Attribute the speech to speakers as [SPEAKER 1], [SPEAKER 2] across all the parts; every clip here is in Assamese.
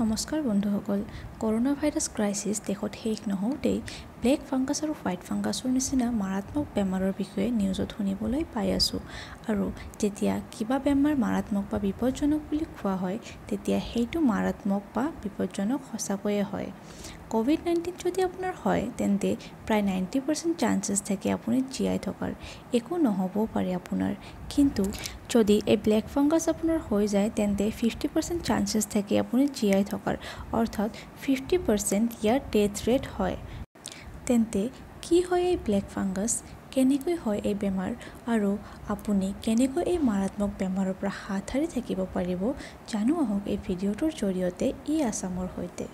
[SPEAKER 1] নমস্কাৰ বন্ধুসকল কৰোনা ভাইৰাছ ক্ৰাইচিছ দেশত শেষ নহওঁতেই ব্লেক ফাংগাছ আৰু হোৱাইট ফাংগাছৰ নিচিনা মাৰাত্মক বেমাৰৰ বিষয়ে নিউজত শুনিবলৈ পাই আছোঁ আৰু যেতিয়া কিবা বেমাৰ মাৰাত্মক বা বিপদজনক বুলি কোৱা হয় তেতিয়া সেইটো মাৰাত্মক বা বিপদজনক সঁচাকৈয়ে হয় কোভিড-19 যদি আপোনাৰ হয় তেন্তে প্ৰায় 90% চান্সেছ থাকে আপুনি জীয়াই থকাৰ একো নহ'বও পাৰে আপোনাৰ কিন্তু যদি এই ব্লেক ফাংগাছ আপোনাৰ হৈ যায় তেন্তে 50% চান্সেছ থাকে আপুনি জীয়াই থকাৰ অৰ্থাৎ 50% ইয়াৰ ডেথ ৰেট হয় তেন্তে কি হয় এই ব্লেক ফাংগাছ কেনেকৈ হয় এই বেমাৰ আৰু আপুনি কেনেকৈ এই মাৰাত্মক বেমাৰৰ পৰা হাত সাৰি থাকিব পাৰিব জানো আহক এই ভিডিঅ'টোৰ জৰিয়তে আছামৰ সৈতে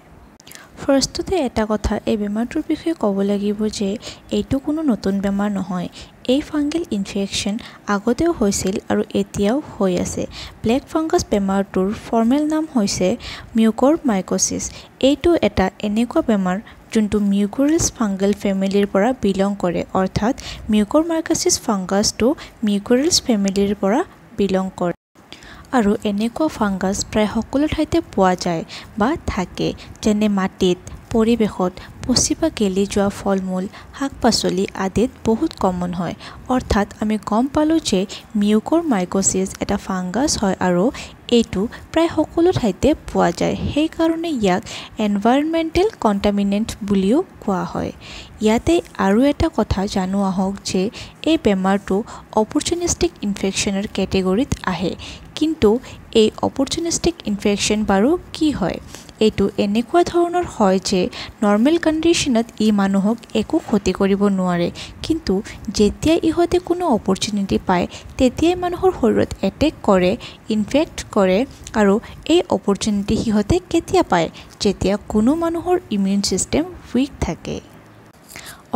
[SPEAKER 1] ফাৰ্ষ্টতে এটা কথা এই বেমাৰটোৰ বিষয়ে ক'ব লাগিব যে এইটো কোনো নতুন বেমাৰ নহয় এই ফাংগেল ইনফেকশ্যন আগতেও হৈছিল আৰু এতিয়াও হৈ আছে ব্লেক ফাংগাছ বেমাৰটোৰ ফৰ্মেল নাম হৈছে মিউকৰমাইক'চিছ এইটো এটা এনেকুৱা বেমাৰ যোনটো মিউকোৰিয়াছ ফাংগেল ফেমিলিৰ পৰা বিলং কৰে অৰ্থাৎ মিউকৰমাইক'চিছ ফাংগাছটো মিউকোৰিয়াছ ফেমিলিৰ পৰা বিলং কৰে আৰু এনেকুৱা ফাংগাছ প্ৰায় সকলো ঠাইতে পোৱা যায় বা থাকে যেনে মাটিত পৰিৱেশত পচি বা গেলি যোৱা ফল-মূল শাক-পাচলি আদিত বহুত কমন হয় অৰ্থাৎ আমি গম পালোঁ যে মিউকৰমাইক'চিছ এটা ফাংগাছ হয় আৰু এইটো প্ৰায় সকলো ঠাইতে পোৱা যায় সেইকাৰণে ইয়াক এনভাইৰনমেণ্টেল কণ্টামিনেণ্ট বুলিও কোৱা হয় ইয়াতে আৰু এটা কথা জানো আহক যে এই বেমাৰটো অপৰচুনিষ্টিক ইনফেকশ্যনৰ কেটেগৰীত আহে কিন্তু এই অপৰচুনিষ্টিক ইনফেকশ্যন বাৰু কি হয় এইটো এনেকুৱা ধৰণৰ হয় যে নৰ্মেল কণ্ডিশ্যনত মানুহক একো ক্ষতি কৰিব নোৱাৰে কিন্তু যেতিয়া ইহঁতে কোনো অপৰচুনিটি পায় তেতিয়াই মানুহৰ শৰীৰত এটেক কৰে ইনফেক্ট কৰে আৰু এই অপৰচুনিটি সিহঁতে কেতিয়া পায় যেতিয়া কোনো মানুহৰ ইমিউন ছিষ্টেম উইক থাকে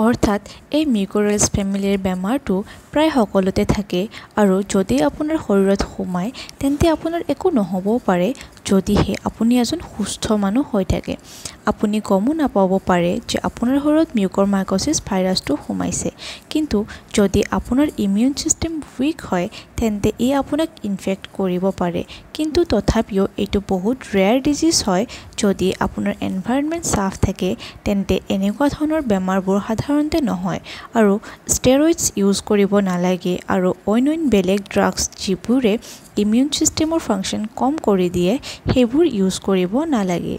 [SPEAKER 1] অৰ্থাৎ এই মিউকোৰিয়াছ ফেমিলিৰ বেমাৰটো প্ৰায় সকলোতে থাকে আৰু যদি আপোনাৰ শৰীৰত সোমায় তেন্তে আপোনাৰ একো নহ'বও পাৰে যদিহে আপুনি এজন সুস্থ মানুহ হৈ থাকে আপুনি গমো নাপাব পাৰে যে আপোনাৰ শৰীৰত মিউকৰমাইক'চিছ ভাইৰাছটো সোমাইছে কিন্তু যদি আপোনাৰ ইমিউন ছিষ্টেম উইক হয় তেন্তে আপোনাক ইনফেক্ট কৰিব পাৰে কিন্তু তথাপিও এইটো বহুত ৰেয়াৰ ডিজিজ হয় যদি আপোনাৰ এনভাইৰনমেণ্ট চাফ থাকে তেন্তে এনেকুৱা ধৰণৰ বেমাৰবোৰ সাধাৰণতে নহয় আৰু ষ্টেৰইডছ ইউজ কৰিব নালাগে আৰু অইন বেলেগ ড্ৰাগছ যিবোৰে ইমিউন ছিষ্টেমৰ ফাংচন কম কৰি দিয়ে সেইবোৰ ইউজ কৰিব নালাগে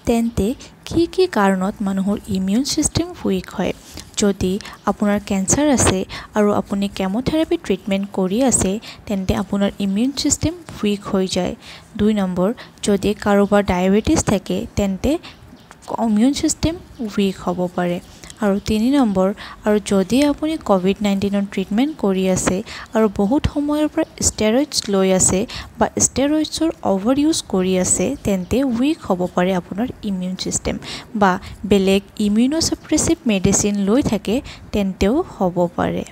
[SPEAKER 1] তেন্তে কি কাৰণত মানুহৰ ইমিউন ছিষ্টেম উইক হয় যদি আপোনাৰ কেঞ্চাৰ আছে আৰু আপুনি কেমোথেৰাপি ট্ৰিটমেণ্ট কৰি আছে তেন্তে আপোনাৰ ইমিউন ছিষ্টেম উইক হৈ যায় 2 নম্বৰ যদি কাৰোবাৰ ডায়েবেটিছ থাকে তেন্তে ইমিউন ছিষ্টেম উইক হ'ব পাৰে আৰু 3 নম্বৰ আৰু যদি আপুনি কোভিড-19ৰ ট্ৰিটমেণ্ট কৰি আছে আৰু বহুত সময়ৰ পৰা ষ্টেৰইডছ লৈ আছে বা ষ্টেৰইডছৰ অভাৰ ইউজ কৰি আছে তেন্তে উইক হ'ব পাৰে আপোনাৰ ইমিউন ছিষ্টেম বা বেলেগ ইমিউনোছাপ্ৰেছিভ মেডিচিন লৈ থাকে তেন্তেও হ'ব পাৰে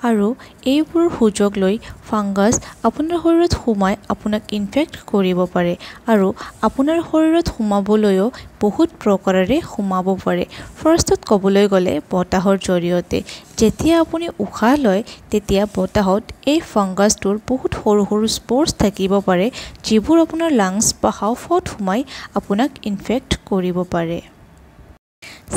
[SPEAKER 1] আৰু এইবোৰৰ সুযোগ লৈ ফাংগাছ আপোনাৰ শৰীৰত সোমাই আপোনাক ইনফেক্ট কৰিব পাৰে আৰু আপোনাৰ শৰীৰত সোমাবলৈও বহুত প্ৰকাৰেৰে সোমাব পাৰে ফাৰ্ষ্টত ক'বলৈ গ'লে বতাহৰ জৰিয়তে যেতিয়া আপুনি উশাহ লয় তেতিয়া বতাহত এই ফাংগাছটোৰ বহুত সৰু স্প'ৰ্ছ থাকিব পাৰে যিবোৰ আপোনাৰ লাংছ বা হাওঁফাওঁত সোমাই আপোনাক ইনফেক্ট কৰিব পাৰে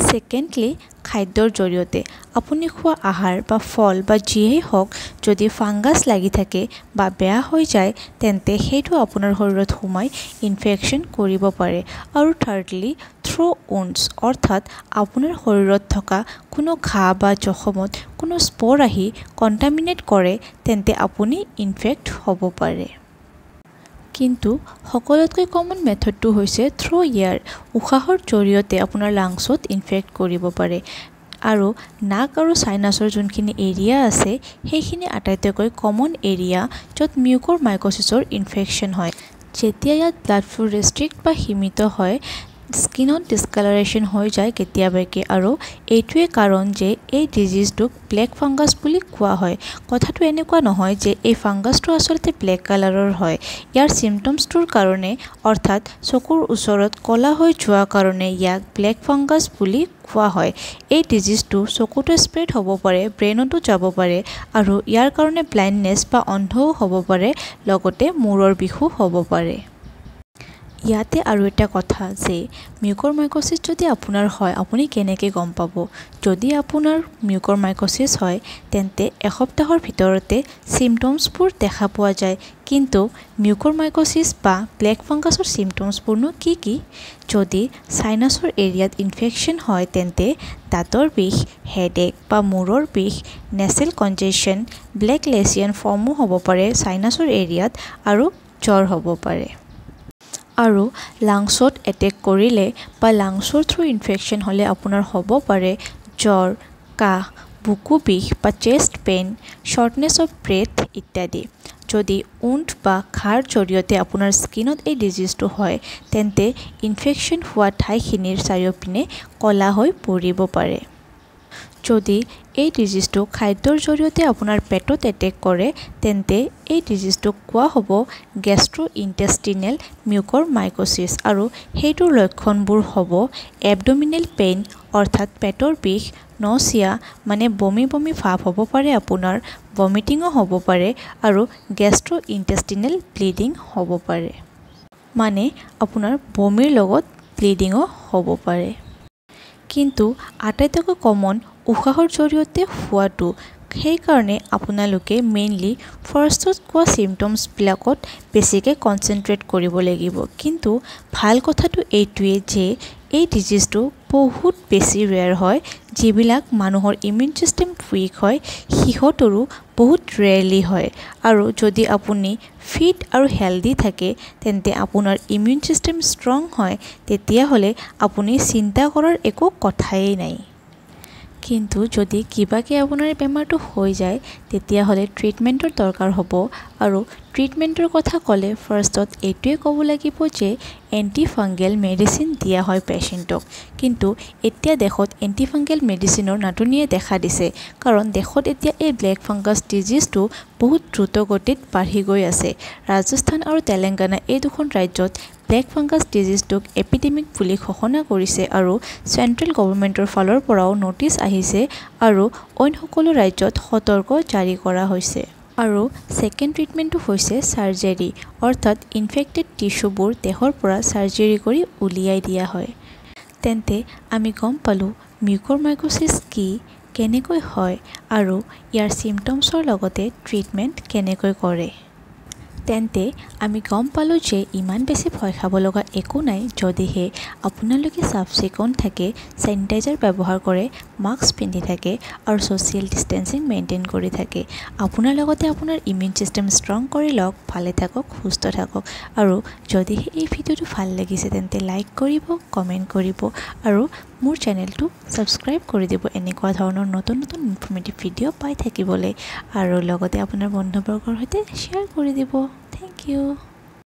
[SPEAKER 1] ছেকেণ্ডলি খাদ্যৰ জৰিয়তে আপুনি খোৱা আহাৰ বা ফল বা যিয়েই হওক যদি ফাংগাছ লাগি থাকে বা বেয়া হৈ যায় তেন্তে সেইটো আপোনাৰ শৰীৰত সোমাই ইনফেকশ্যন কৰিব পাৰে আৰু থাৰ্ডলি থ্ৰু উণ্ডছ অৰ্থাৎ আপোনাৰ শৰীৰত থকা কোনো ঘাঁ বা জখমত কোনো স্প'ৰ আহি কণ্টামিনেট কৰে তেন্তে আপুনি ইনফেক্ট হ'ব পাৰে কিন্তু সকলোতকৈ কমন মেথডটো হৈছে থ্ৰু এয়াৰ উশাহৰ জৰিয়তে আপোনাৰ লাংছত ইনফেক্ট কৰিব পাৰে আৰু নাক আৰু চাইনাছৰ যোনখিনি এৰিয়া আছে সেইখিনি আটাইতকৈ কমন এৰিয়া য'ত মিউকৰমাইক'চিছৰ ইনফেকশ্যন হয় যেতিয়া ইয়াত ব্লাড ফ্লো ৰেষ্ট্ৰিক্ট বা সীমিত হয় স্কিনত ডিছকালাৰেশ্যন হৈ যায় কেতিয়াবাকে আৰু এইটোৱে কাৰণ যে এই ডিজিজটোক ব্লেক ফাংগাছ বুলি কোৱা হয় কথাটো এনেকুৱা নহয় যে এই ফাংগাছটো আচলতে ব্লেক কালাৰৰ হয় ইয়াৰ চিমটমছটোৰ কাৰণে অৰ্থাৎ চকুৰ ওচৰত ক'লা হৈ যোৱা কাৰণে ইয়াক ব্লেক ফাংগাছ বুলি কোৱা হয় এই ডিজিজটো চকুতে স্প্ৰেড হ'ব পাৰে ব্ৰেইনতো যাব পাৰে আৰু ইয়াৰ কাৰণে ব্লাইণ্ডনেছ বা অন্ধও হ'ব পাৰে লগতে মূৰৰ বিষো হ'ব পাৰে ইয়াতে আৰু এটা কথা যে মিউকৰমাইক'চিছ যদি আপোনাৰ হয় আপুনি কেনেকৈ গম পাব। যদি আপোনাৰ মিউকৰমাইক'চিছ হয় তেন্তে এসপ্তাহৰ ভিতৰতে ছিমটমছবোৰ দেখা পোৱা যায়। কিন্তু মিউকৰমাইক'চিছ বা ব্লেক ফাংগাছৰ ছিমটমছবোৰনো কি কি? যদি চাইনাছৰ এৰিয়াত ইনফেকশ্যন হয় তেন্তে দাঁতৰ বিষ, হেডেক বা মূৰৰ বিষ, নেচেল কনজেশ্যন, ব্লেক লেচিয়ান ফৰ্মো হ'ব পাৰে চাইনাছৰ এৰিয়াত আৰু জ্বৰ হ'ব পাৰে। আৰু লাংছত এটেক কৰিলে বা লাংছৰ থ্ৰু ইনফেকশ্যন হ'লে আপোনাৰ হ'ব পাৰে জ্বৰ, কাহ, বুকু বিষ বা চেষ্ট পেইন, শ্বৰ্টনেছ অফ ব্ৰেথ ইত্যাদি। যদি উণ্ঠ বা ঘাঁৰ জৰিয়তে আপোনাৰ স্কিনত এই ডিজিজটো হয় তেন্তে ইনফেকশ্যন হোৱা ঠাইখিনিৰ চাৰিওপিনে ক'লা হৈ পৰিব পাৰে। যদি এই ডিজিজটো খাদ্যৰ জৰিয়তে আপোনাৰ পেটত এটেক কৰে তেন্তে এই ডিজিজটোক কোৱা হ'ব গেষ্ট্ৰ'ইণ্টেষ্টিনেল মিউকৰমাইক'চিছ আৰু সেইটোৰ লক্ষণবোৰ হ'ব এবডমিনেল পেইন অৰ্থাৎ পেটৰ বিষ, নচিয়া মানে বমি বমি ভাৱ হ'ব পাৰে আপোনাৰ, ভমিটিঙো হ'ব পাৰে আৰু গেষ্ট্ৰ'ইণ্টেষ্টিনেল ব্লিডিং হ'ব পাৰে। মানে আপোনাৰ বমিৰ লগত ব্লিডিঙো হ'ব পাৰে। কিন্তু আটাইতকৈ কমন উশাহৰ জৰিয়তে হোৱাটো। সেইকাৰণে আপোনালোকে মেইনলি ফাৰ্ষ্টত কোৱা ছিমটমছবিলাকত বেছিকৈ কনচেনট্ৰেট কৰিব লাগিব। কিন্তু ভাল কথাটো এইটোৱে যে এই ডিজিজটো বহুত বেছি ৰেয়াৰ হয়। যিবিলাক মানুহৰ ইমিউন ছিষ্টেম উইক হয় সিহঁতৰো বহুত ৰেয়াৰলি হয়। আৰু যদি আপুনি ফিট আৰু হেল্ডি থাকে তেন্তে আপোনাৰ ইমিউন ছিষ্টেম ষ্ট্ৰং হয় তেতিয়াহ'লে আপুনি চিন্তা কৰাৰ একো কথাই নাই। কিন্তু যদি কিবাকৈ আপোনাৰ বেমাৰটো হৈ যায় তেতিয়াহ'লে ট্ৰিটমেণ্টৰ দৰকাৰ হ'ব। আৰু ট্ৰিটমেণ্টৰ কথা ক'লে ফাৰ্ষ্টত এইটোৱে ক'ব লাগিব যে এণ্টি ফাংগেল মেডিচিন দিয়া হয় পেচেণ্টক। কিন্তু এতিয়া দেশত এণ্টি ফাংগেল মেডিচিনৰ নাটনিয়ে দেখা দিছে। কাৰণ দেশত এতিয়া এই ব্লেক ফাংগাছ ডিজিজটো বহুত দ্ৰুতগতিত বাঢ়ি গৈ আছে। ৰাজস্থান আৰু তেলেংগানা এই দুখন ৰাজ্যত ব্লেক ফাংগাছ ডিজিজটোক এপিডেমিক বুলি ঘোষণা কৰিছে আৰু চেণ্ট্ৰেল গভৰ্ণমেণ্টৰ ফালৰ পৰাও নটিচ আহিছে আৰু অইন সকলো ৰাজ্যত সতৰ্ক জাৰি কৰা হৈছে। আৰু ছেকেণ্ড ট্ৰিটমেণ্টটো হৈছে চাৰ্জাৰী অৰ্থাৎ ইনফেক্টেড টিছ্যুবোৰ দেহৰ পৰা চাৰ্জাৰী কৰি উলিয়াই দিয়া হয়। তেন্তে আমি গম পালোঁ মিউকৰমাইক'চিছ কি, কেনেকৈ হয় আৰু ইয়াৰ ছিমটমছৰ লগতে ট্ৰিটমেণ্ট কেনেকৈ কৰে। তেন্তে আমি গম পালোঁ যে ইমান বেছি ভয় খাব লগা একো নাই যদিহে আপোনালোকে চাফ চিকুণ থাকে, চেনিটাইজাৰ ব্যৱহাৰ কৰে, মাস্ক পিন্ধি থাকে আৰু ছ'চিয়েল ডিষ্টেঞ্চিং মেইনটেইন কৰি থাকে। আপোনাৰ লগতে আপোনাৰ ইমিউন ছিষ্টেম ষ্ট্ৰং কৰি লওক। ভালে থাকক, সুস্থ থাকক। আৰু যদিহে এই ভিডিঅ'টো ভাল লাগিছে তেন্তে লাইক কৰিব, কমেণ্ট কৰিব আৰু মোৰ চেনেলটো ছাবস্ক্ৰাইব কৰি দিব এনেকুৱা ধৰণৰ নতুন নতুন ইনফৰ্মেটিভ ভিডিঅ' পাই থাকিবলৈ। আৰু লগতে আপোনাৰ বন্ধুবৰ্গৰ সৈতে শ্বেয়াৰ কৰি দিব। Thank U.